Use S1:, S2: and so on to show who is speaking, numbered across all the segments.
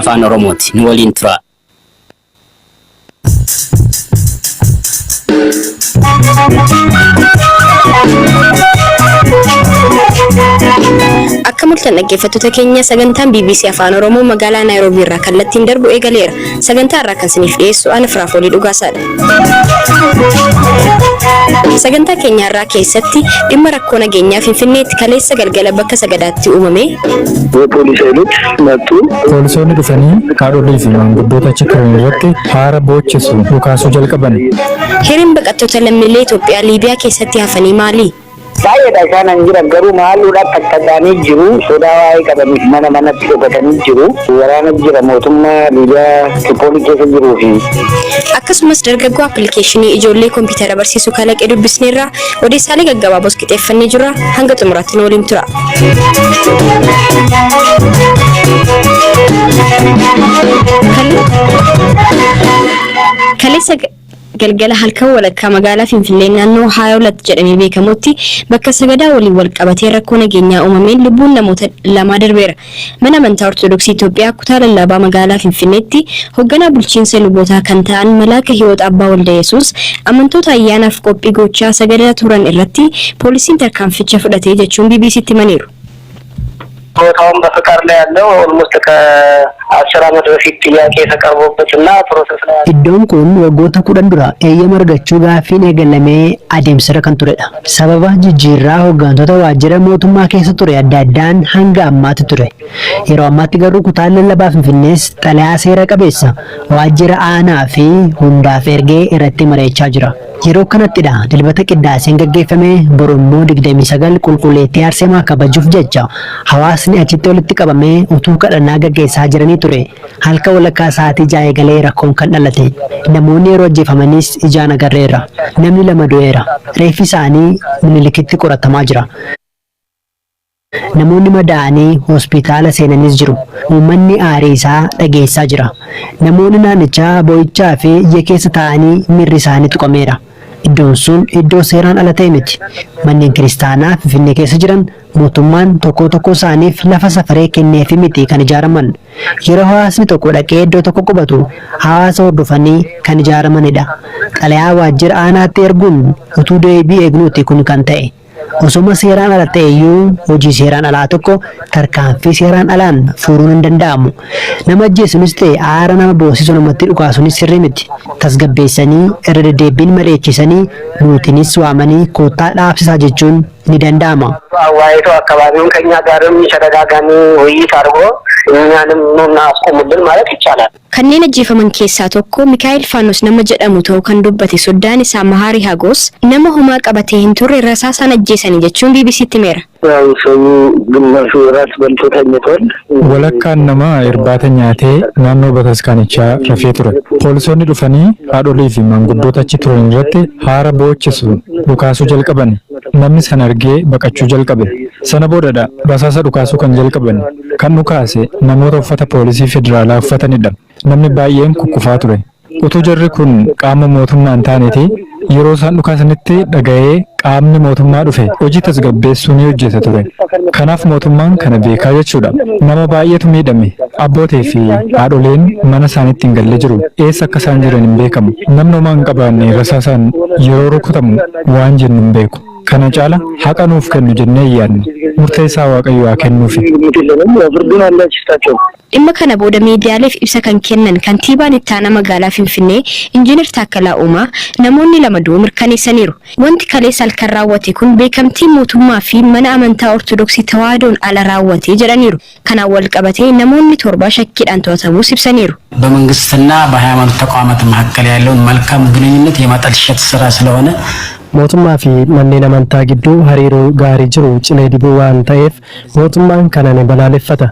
S1: Afaan Oromooti nu waliin tura.
S2: Akka mul'atan dhaggeeffattoota keenya sagantaan BBC Afaan Oromoo magaalaa Naayiroobii irraa kallattiin darbu eegaleera. Sagantaa irraa kan isiniif dhiyeessu ana Firaafoolii Dhugaasaadha. Sagantaa keenya irraa keessatti dhimma rakkoo nageenyaa Finfinneetti kaleessa galgala bakka sagadaatti uumame.
S3: Poolisoonni dhufanii haadholii fi maanguddoota achi turan irratti haara boochisu dhukaasuu jalqaban.
S2: Hiriin baqattoota lammiilee Itoophiyaa Liibiyaa keessatti hafanii maali?
S4: Baay'ee kan jiran garuu maaludhaan tattaaqanii jiru sodaa waa'ee qabaniif manatti dhokatanii jiru waraana jira mootummaa Liibiyaa Tripoolii keessa jiruu fi
S2: akkasumas dargaggoo appilikeeshinii ijoollee kompiitara barsiisuu kalaqee dubbisneerra odeessaalee gaggabaaboos qixeeffannee jira hanga xumuraatti nu waliin tura. Kaleessa galgala halkan walakkaa magaalaa Finfinnee naannoo Haayolat jedhamee beekamutti bakka sagadaa waliin wal qabatee rakkoo nageenyaa uumameen lubbuun namoota lama darbeera. Mana amantaa Ortodoksii Itoophiyaa kutaa lallabaa magaalaa Finfinneetti hoogganaa bulchiinsa lubootaa kan ta'an Malaaka Hiwoot Abbaa Walda Yesuus amantoota ayyaanaaf qophii gochaa sagadaa turan irratti poolisiin tarkaanficha fudhatee jechuun BBC'tti himaniiru.
S4: ቦታውን በፍቃድ ላይ ያለው ኦልሞስት ከ10 ዓመት በፊት ጥያቄ ተቀርቦበትና ፕሮሰስ ላይ
S5: iddoon kun waggoota 10 dura eeyyama argachuu gaaffiin eegalamee adeemsira kan turedha. Sababa jijjiirraa hooggantoota waajjira mootummaa keessa ture adda addaan hanga ammaatti ture. Yeroo ammaatti garuu kutaan lallabaa Finfinnees xalayaa seera qabeessa waajjira aanaa fi hundaaf ergee irratti mari'achaa jira. Yeroo kanattidha dilbata qiddaaseen gaggeeffame borummoo 29 qulqulleettii Arseemaa kabajuuf jecha hawaasni achitti walitti qabamee utuu kadhannaa gaggeessaa jiranii ture. Halka walakkaa sa'aatii 6 eegalee rakkoon kan dhalate. Namoonni yeroo ajjeefamanis ijaan agarreerra. Namni 2 du'eera. Reeffi isaanii Minilikitti qoratamaa jira. Namoonni madaa'anii hospitaala seenanis jiru. Uummanni aarii isaa dhageessaa jira. Namoonni naannichaa boo'ichaa fi iyya keessa taa'anii miirri isaanii tuqameera. Iddoon sun iddoo seeraan ala ta'e miti. Manneen kiristaanaa Finfinnee keessa jiran mootummaan tokko isaaniif lafa safaree kenneefi miti kan ijaaraman. Yeroo hawaasni tokko dhaqee iddoo tokko qubatu hawaasa hordofanii kan ijaaramanidha. Xalayaa waajjira aanaatti erguun utuu deebii eegnuuti kun kan ta'e. Osoma seeraan ala ta'eyyuu hojii seeraan alaa tokko tarkaanfii seeraan alaan furuun hin danda'amu. Nama ajjeesunis ta'e aara nama boosisu namatti dhukaasunis sirrii miti. Tasgabbeessanii irra deddeebiin mareechisanii nuutinis waamanii koottaa dhaabsisaa jechuun ni danda'ama.
S4: አዋይቶ አካባቢውን ከኛ ጋርም ተደጋጋሚ ውይይት አድርጎ እኛንም ኑና አስቆሙልን ማለት ይቻላል።
S2: kanneen ajjeefaman keessaa tokko Mikaa'el Faanos nama jedhamu ta'uu kan dubbate soddaan isaa Maharii Hagos nama homaa qabatee hin turre rasaasaan ajjeesanii jechuun BBC'tti himeera.
S3: Walakkaan namaa irbaata nyaatee naannoo bataskaanichaa rafee ture. Poolisoonni dhufanii haadholii fi maanguddoota achi turan irratti haara boochisu dhukaasuu jalqaban. Namni sana argee baqachuu jalqabe. Sana boodadha rasaasa dhukaasuu kan jalqaban. Kan dhukaase namoota uffata poolisii federaalaa uffatanidha. Namni baay'een kukkufaa ture. Utuu jarri kun qaama mootummaa hin taaneeti yeroo isaan dhukaasanitti dhaga'ee qaamni mootummaa dhufe hojii tasgabbeessuu ni hojjeta ture. Kanaaf mootummaan kana beekaa jechuudha. Nama baay'eetu miidhame. Abbootii fi haadholeen mana isaaniitti hin galle jiru. Eessa akka isaan jiran hin beekamu. Namni homaa hin qabaanne rasaasaan yeroo rukutamu waan jennu hin beeku. Kana caala haqa nuuf kennu jennee yaadne murteessaa Waaqayyo haa kennuufi.
S2: Dhimma kana booda miidiyaaleef ibsa kan kennan kantiibaan itti aanaa magaalaa Finfinnee Injiinar Taakkalaa Uumaa namoonni 2 du'uu mirkaneessaniiru. Wanti kaleessa halkan raawwate kun beekamtii mootummaa fi mana amantaa Ortodoksii Tawaadoon ala raawwate jedhaniiru. Kanaan wal qabatee namoonni 7 shakkiidhaan to'atamuus ibsaniiru.
S1: በመንግስትና በሃይማኖት ተቋማት መካከል ያለውን መልካም ግንኙነት የማጠልሸት ስራ ስለሆነ
S5: mootummaa fi manneen amantaa gidduu hariiroo gaarii jiru cinee dibuu waan ta'eef mootummaan kana ni balaaleffata.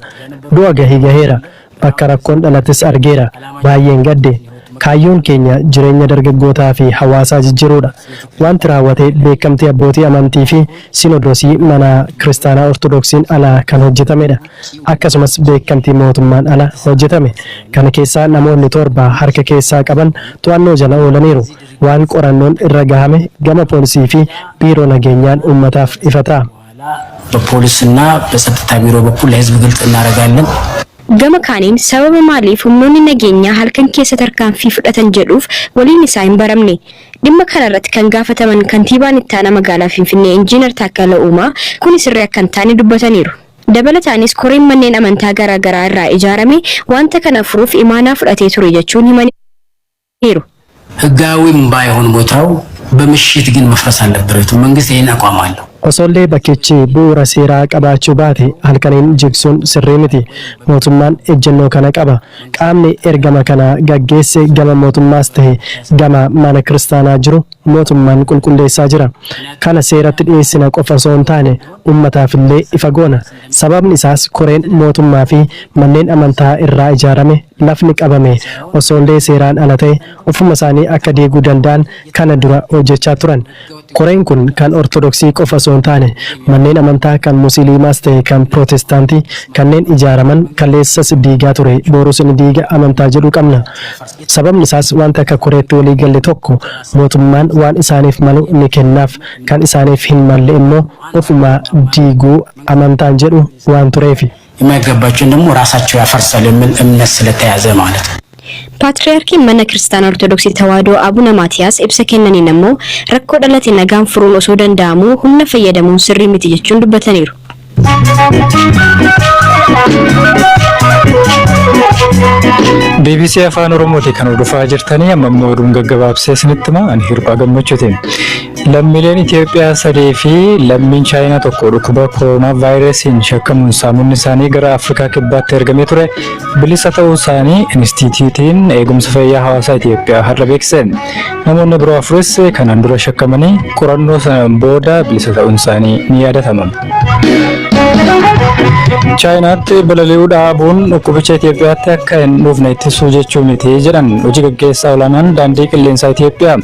S5: Du'a gahii gaheera. Bakka rakkoon dhalates argeera. Baay'een gadde. Kaayyoon keenya jireenya dargaggootaa fi hawaasaa jijjiiruudha. Wanti raawwate beekamtii abbootii amantii fi sinodosii mana kiristaanaa ortodoksiin ala kan hojjetamedha. Akkasumas beekamtii mootummaan ala hojjetame. Kana keessaa namoonni 7 harka keessaa qaban to'annoo jala oolaniiru. Waan qorannoon irra gahame gama poolisii fi biiroo nageenyaan uummataaf ifa ta'a.
S1: በፖሊስና በጸጥታ ቢሮ በኩል ለህዝብ ግልጽ እናደርጋለን.
S2: Gama kaaniin sababa maaliif humnoonni nageenyaa halkan keessa tarkaanfii fudhatan jedhuuf waliin isaa hin baramne. Dhimma kanarratti kan gaafataman kantiibaan itti aanaa magaalaa Finfinnee Injiinar Taakkala Uumaa kun sirrii akka hin taane dubbataniiru. Dabalataanis koreen manneen amantaa garaagaraa irraa ijaarame wanta kana furuuf imaanaa fudhatee ture jechuun himaniiru.
S1: ህጋዊም ባይሆን ቦታው በምሽት ግን መፍረስ አልነበረም። መንግስት ይሄን አቋም አለው።
S3: Osoollee bakkichi bu'uura seeraa qabaachuu baate halkaniin jigsuun sirrii miti. Mootummaan ejjennoo kana qaba. Qaamni ergama kana gaggeesse gama mootummaas ta'e gama mana kiristaanaa jiru mootummaan qulqulleessaa jira. Kana seeratti dhiyeessina qofa osoo hin taane uummataaf illee ifa goona. Sababni isaas koreen mootummaa fi manneen amantaa irraa ijaarame lafni qabame osoollee seeraan ala ta'e ofuma isaanii akka deeguu danda'an kana dura hojjechaa turan. Koreen kun kan ortodoksii qofa osoo hin taane manneen amantaa kan musliimaas ta'e kan pirootestaantii kanneen ijaaraman kaleessas diigaa ture boorus ni diiga amantaa jedhu qabna. Sababni isaas wanta akka koreetti walii galle tokko mootummaan waan isaaniif malu ni kennaaf kan isaaniif hin malle immoo ofuma diiguu amantaan jedhu waan tureefi.
S1: የማይገባቸውን ደግሞ ራሳቸው ያፈርሳል የሚል እምነት ስለተያዘ ማለት ነው።
S2: Paatriyaarkiin mana kiristaanaa Ortodoksii Tawaahidoo Abuna Maatiyaas ibsa kennaniin ammoo rakkoo dhalate nagaan furuun osoo danda'amu humna fayyadamuun sirrii miti jechuun dubbataniiru.
S3: BBC Afaan Oromooti kan hordofaa jirtanii amma immoo oduun gaggabaabsee isinitti himaa ani hirphaa gammachuutiin. Lammiileen Itoophiyaa sadii fi lammiin Chaayinaa tokko dhukkuba kooroonaa vaayirasiin shakkamuun saamunni isaanii gara Afrikaa kibbaatti ergamee ture bilisa ta'uu isaanii Inistituutiin Eegumsa Fayyaa Hawaasaa Itoophiyaa har'a beeksise. Namoonni biroo afuris kanaan dura shakkamanii qorannoo sanaan booda bilisa ta'uun isaanii ni yaadatama. Chaayinaatti balali'uu dhaabuun dhukkubicha Itoophiyaatti akka hin dhufne ittisuu jechuun miti jedhan hojii gaggeessaa olaanaan daandii qilleensaa Itoophiyaa.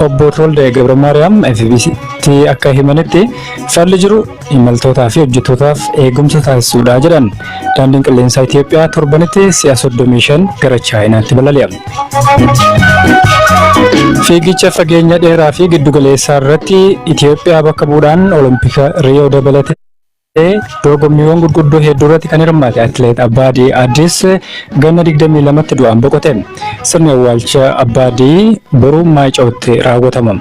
S3: Obbo Tolde Gabramaariyaam FBC'tti akka himanitti falli jiru imaltootaa fi hojjettootaaf eegumsa taasisuudha jedhan. Daandiin qilleensaa Itoophiyaa torbanitti si'a 35 gara Chaayinaatti balali'a. Fiigicha fageenya dheeraa fi giddugaleessaa irratti Itoophiyaa bakka bu'uudhaan Olompika Riyoo dabalatee dorgommiiwwan gurguddoo hedduu irratti kan hirmaate atileet Abbaadii Addis ganna 22tti du'aan boqote. Sirni awwaalcha Abbaadii boruu Maayica'utti raawwatama.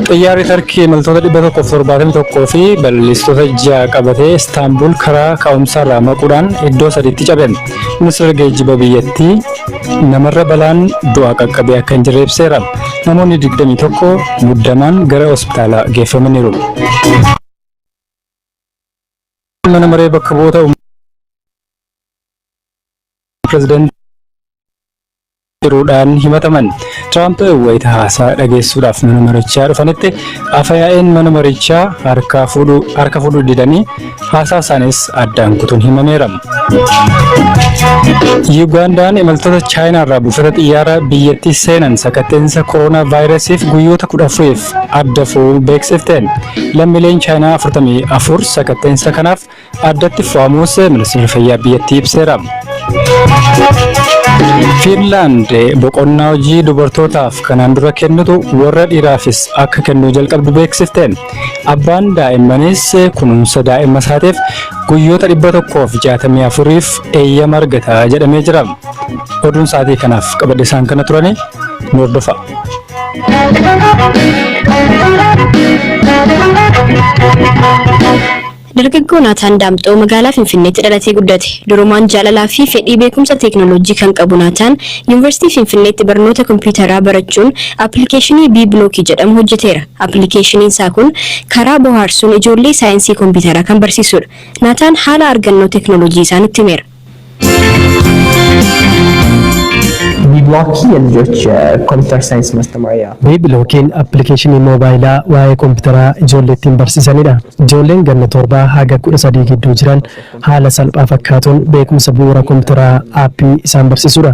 S3: Xiyyaarri Tarkii imaltoota 171 fi balalistoota 6 qabatee Istaanbul karaa ka'umsaa irraa maquudhaan iddoo sadiitti cabe. Ministeerri geejjiba biyyattii namarra balaan du'aa qaqqabee akka hin jirre ibseera. Namoonni 21 muddamaan gara hospitaalaa geeffamaniiru. Mana maree bakka bu'oota pirezidaantii jiruudhaan himataman Trump wayita haasaa dhageessuudhaaf mana marichaa dhufanitti afyaa'een mana marichaa harka fuudhuu didanii haasaa isaanis addaan kutuun himameera. Ugandaan imaltoota Chaayinaa irraa buufata xiyyaara biyyattii seenan sakatteensa kooroonaa vaayirasiif guyyoota 14f adda fuudhuu beeksifte. Lammiileen Chaayinaa 44 sakatteensa kanaaf addatti fo'amuus ministeerri fayyaa biyyattii ibseera. Finland boqonnaa hojii dubartootaaf kanaan dura kennitu warra dhiiraafis akka kennuu jalqabdu beeksifte. Abbaan daa'immaniis kunuunsa daa'imma isaatiif guyyoota 164f eeyyama argata jedhamee jira. Oduun sa'aatii kanaaf qabadhe isaan kana turani nu hordofa.
S2: Dargaggoo Naataan Daamxoo magaalaa Finfinneetti dhalatee guddate. Durumaan jaalalaa fi fedhii beekumsa teekinooloojii kan qabu Naataan Yuunivarsiitii Finfinneetti barnoota kompiitaraa barachuun appilikeeshinii B-Blockii jedhamu hojjeteera. Appilikeeshiniin isaa kun karaa bohaarsuun ijoollee saayinsii kompiitaraa kan barsiisudha. Naataan haala argannoo teekinooloojii isaa nutti himeera.
S6: B-Blockii የልጆች ኮምፒውተር ሳይንስ ማስተማሪያ
S3: B-Blockiin appilikeeshinii moobaayilaa waa'ee kompiitaraa ijoolleettiin barsiisanidha. Ijoolleen ganna 7 haga 13 gidduu jiran haala salphaa fakkaatuun beekumsa bu'uura kompiitaraa aappii isaan barsiisudha.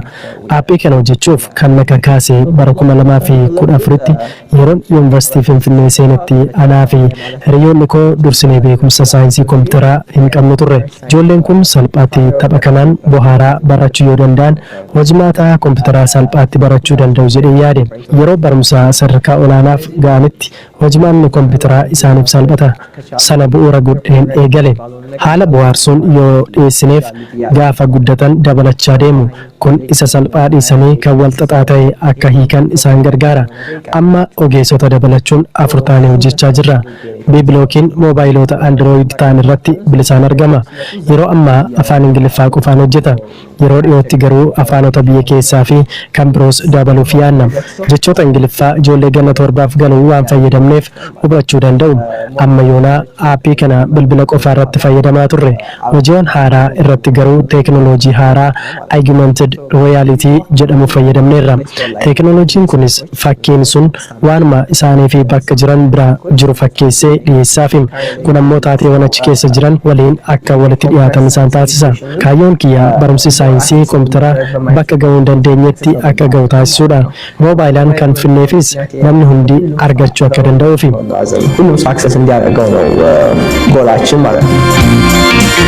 S3: Aappii kana hojjechuuf kan na kakaase bara 2014tti yeroon Yuunivarsiitii Finfinnee seenetti anaa fi hiriyoonni koo dursinee beekumsa saayinsii kompiitaraa hin qabnu turre. Ijoolleen kun salphaatti tapha kanaan bohaaraa barachuu yoo danda'an hojimaataa kompiitaraa salphaatti barachuu danda'u jedhee yaade. Yeroo barumsa sadarkaa olaanaaf ga'anitti
S7: hojimaan kompiitaraa isaaniif salphata. Sana bu'uura godheen eegale. Haala bohaarsuun yoo dhiyeessineef gaafa guddatan dabalachaa deemu. Kun isa salphaa dhiisanii kan wal xaxaa ta'e akka hiikan isaan gargaara. Amma ogeessota dabalachuun 4 taanee hojjechaa jirra. Biblookiin moobaayilota Android ta'an irratti bilisaan argama. Yeroo ammaa afaan Ingiliffaa qofaan hojjeta. Yeroo dhiyootti garuu afaanota biyya keessaa fi kan biroos dabaluuf yaadna. Jechoota Ingiliffaa ijoollee ganna 7 galuu waan fayyadamneef hubachuu danda'u. Amma yoonaa aappii kana bilbila qofaa irratti fayyadamaa turre. Hojiiwwan haaraa irratti garuu teekinooloojii haaraa augmented reality jedhamu fayyadamneerra. Teekinooloojiin kunis fakkiin sun waanuma isaanii fi bakka jiran bira jiru fakkeessee dhiyeessaaf. Kun ammoo taateewwan achi keessa jiran waliin akka walitti dhiyaatan isaan taasisa. Kaayyoon kiyya barumsi saayinsii kompiitaraa bakka gahuu hin dandeenyetti akka gahu taasisuudha. Moobaayilaan kan finneefis namni hundi argachuu akka danda'uuf.
S6: ሁሉም ሰው አክሰስ እንዲያደርገው ነው ጎላችን ማለት ነው።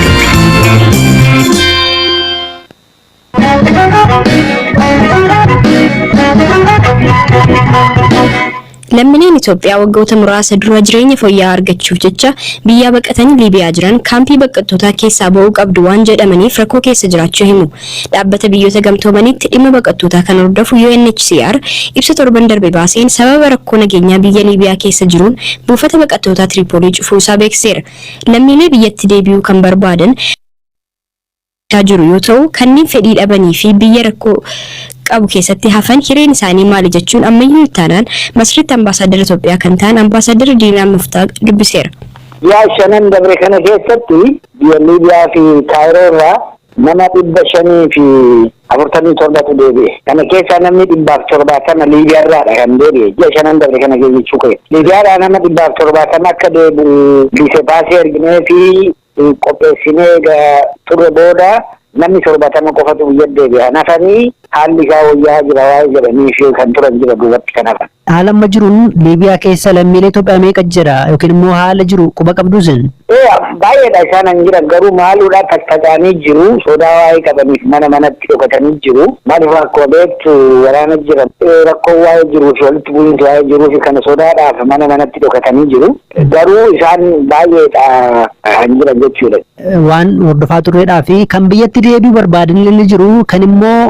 S2: Lammiileen Itoophiyaa waggoota muraasa dura jireenya fooyya'aa argachuuf jecha biyya baqatanii Liibiyaa jiran kaampii baqattootaa keessaa ba'uu qabdu waan jedhamaniif rakkoo keessa jiraachuu himu. Dhaabbata biyyoota gamtoomaniitti dhimma baqattootaa kan hordofu UNHCR ibsa torban darbe baaseen sababa rakkoo nageenyaa biyya Liibiyaa keessa jiruun buufata baqattootaa Tiripoolii cufuusaa beeksiseera. Lammiilee biyyatti deebi'uu kan barbaadan jiru yoo ta'u kanneen fedhii dhabanii fi biyya rakkoo qabu keessatti hafan hireen isaanii maali jechuun ammayyuu taanaan Masriitti ambaasaadara Itoophiyaa kan ta'an ambaasaadara Diinaa Muftaa dubbiseera.
S4: Yaa shanan dabre kana keessatti biyya Liibiyaa fi Kaayiroo irraa nama 547 deebi'e. Kana keessaa namni 170 Liibiyaa irraadha kan deebi'e. Ji'a shanan dabre kana jechuu qabu. Liibiyaadhaa nama 170 akka deebi'u bilisee baasee erginee fi qopheessinee turre booda namni 70 qofatu biyya deebi'a. Nafanii haalli isaa wayyaa jira waa'ee jedhanii fi kan turan jira duubatti kan hafan.
S5: Haala amma jiruun Liibiyaa keessa lammiilee Itoophiyaa meeqa jira yookiin immoo haala jiru quba qabdu isin?
S4: Baay'eedha isaan hin jiran garuu maaluudhaan tattaaqanii jiru sodaa waa'ee qabaniif mana manatti dhokatanii jiru. Maaliif akkuma beektu waraana jira rakkoo waa'ee jiruu fi walitti bu'iinsa waa'ee jiruu fi kana sodaadhaaf mana manatti dhokatanii jiru. Garuu isaan baay'eedha hin jiran jechuudha.
S5: Waan hordofaa turreedhaa fi kan biyyatti deebi'uu barbaadan illee jiru kan immoo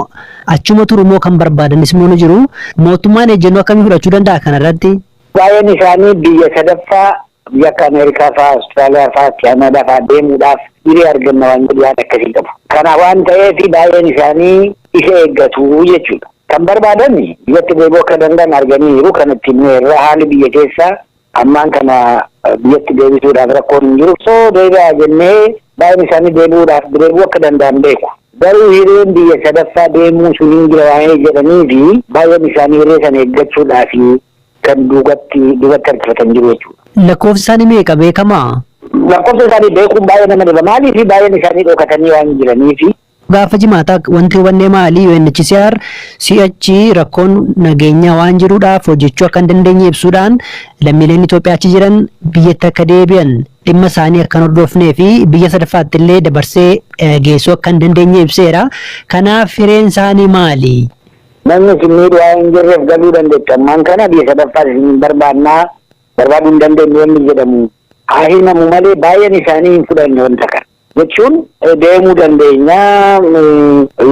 S5: achuma turu immoo kan barbaadan immoo ni jiru. Mootummaan ejjennoo akkamii fudhachuu danda'a kanarratti?
S4: Baay'een isaanii biyya sadaffaa biyya akka Ameerikaa fa'aa, Austraaliyaa fa'aa, Kanadaa fa'aa deemuudhaaf hiree arganna waan jedhu yaada akkasii qabu. Kana waan ta'eef baay'een isaanii isa eeggatu jechuudha. Kan barbaadan biyyatti deebi'uu akka danda'an arganiiru kanatti immoo irra haali biyya keessaa ammaan kana biyyatti deebisuudhaaf rakkoon hin jiru. So deebi'aa jennee baay'een isaanii deebi'uu akka danda'an beeku. Garuu hireen biyya sadaffaa deemuu sun hin jira waa'ee jedhanii fi baay'een isaanii hiree sana eeggachuudhaaf kan duubatti harkifatan jiru jechuudha.
S5: Lakkoofsi isaanii meeqa beekamaa?
S4: Lakkoofsa isaanii beekuun baay'ee nama dhiba. Maaliif baay'een isaanii dhokatanii waan jiraniifi.
S5: Gaafa jimaataa wanti hubannee maali UNHCR si'achi rakkoon nageenya waan jiruudhaaf hojjechuu akka hin dandeenye ibsuudhaan lammiileen Itoophiyaa achi jiran biyyatti akka deebi'an dhimma isaanii akka hin hordofnee fi biyya sadaffaatti illee dabarsee geessuu akka hin dandeenye ibseera. Kanaaf hireen isaanii maali?
S4: Namni simmiidhu waan hin jirreef galuu dandeetta. Ammaan kana biyya sadaffaa isin barbaaduu hin dandeenye wanni jedhamu. Haa himamu malee baay'een isaanii hin fudhanne wanta kana. Jechuun deemuu dandeenya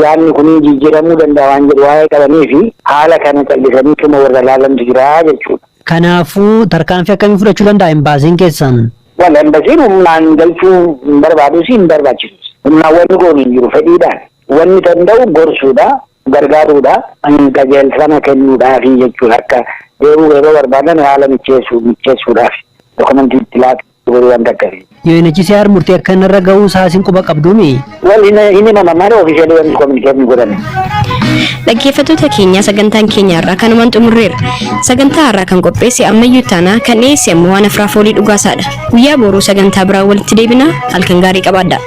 S4: yaadni kun jijjiiramuu danda'a waan jedhu waa'ee qabanii fi haala kana callisanii tuma warra laalantu jira jechuudha.
S5: Kanaafuu tarkaanfii akkamii fudhachuu danda'a embaasiin keessan?
S4: Wal embasiin humnaan galchuu hin barbaadus hin barbaachisu. Humnaan wanni goonu hin jiru fedhiidhaan. Wanni danda'u gorsuudha, gargaaruudha, qajeelfama kennuudhaafi jechuudha akka deemuu yeroo barbaadan haala micheessuudhaaf dokumentii itti laatu waan akkasii.
S5: UNHCR murtii akka irra gahuu isaa isin quba qabduumi?
S4: Wal inni nama malee ofiishaalee wanti kominikeetii godhan.
S2: Dhaggeeffattoota keenya sagantaan keenya irraa kanumaan xumurreera. Sagantaa irraa kan qopheesse ammayyuu taanaa kan dhiyeesse ammoo waan afraaf olii dhugaasaadha. Guyyaa booruu sagantaa biraa walitti deebina halkan gaarii qabaadha.